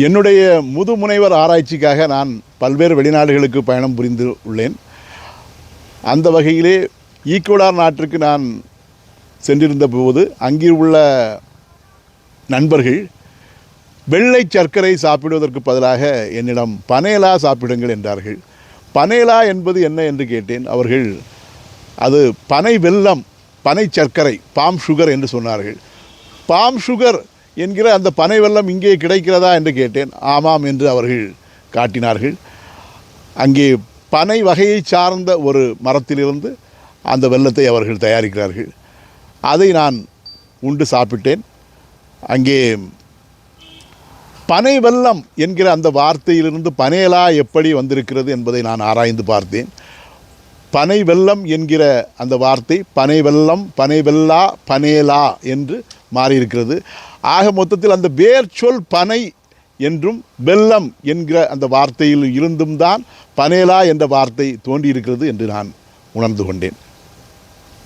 என்னுடைய முதுமுனைவர் ஆராய்ச்சிக்காக நான் பல்வேறு வெளிநாடுகளுக்கு பயணம் புரிந்து உள்ளேன். அந்த வகையிலே ஈக்குவடார் நாட்டிற்கு நான் சென்றிருந்த போது அங்கே உள்ள நண்பர்கள் வெள்ளை சர்க்கரை சாப்பிடுவதற்கு பதிலாக என்னிடம் பனேலா சாப்பிடுங்கள் என்றார்கள். பனேலா என்பது என்ன என்று கேட்டேன். அவர்கள் அது பனை வெல்லம், பனை சர்க்கரை, பாம் சுகர் என்று சொன்னார்கள். பாம் சுகர் என்கிற அந்த பனை வெல்லம் இங்கே கிடைக்கிறதா என்று கேட்டேன். ஆமாம் என்று அவர்கள் காட்டினார்கள். அங்கே பனை வகையை சார்ந்த ஒரு மரத்திலிருந்து அந்த வெல்லத்தை அவர்கள் தயாரிக்கிறார்கள். அதை நான் உண்டு சாப்பிட்டேன். அங்கே பனை வெல்லம் என்கிற அந்த வார்த்தையிலிருந்து பனேலா எப்படி வந்திருக்கிறது என்பதை நான் ஆராய்ந்து பார்த்தேன். பனை வெல்லம் என்கிற அந்த வார்த்தை பனை வெல்லம், பனை வெல்லா, பனேலா என்று மாறியிருக்கிறது. ஆக மொத்தத்தில் அந்த வேர் சொல் பனை என்றும் வெல்லம் என்கிற அந்த வார்த்தையில் இருந்தும் தான் பனேலா என்ற வார்த்தை தோன்றியிருக்கிறது என்று நான் உணர்ந்து கொண்டேன்.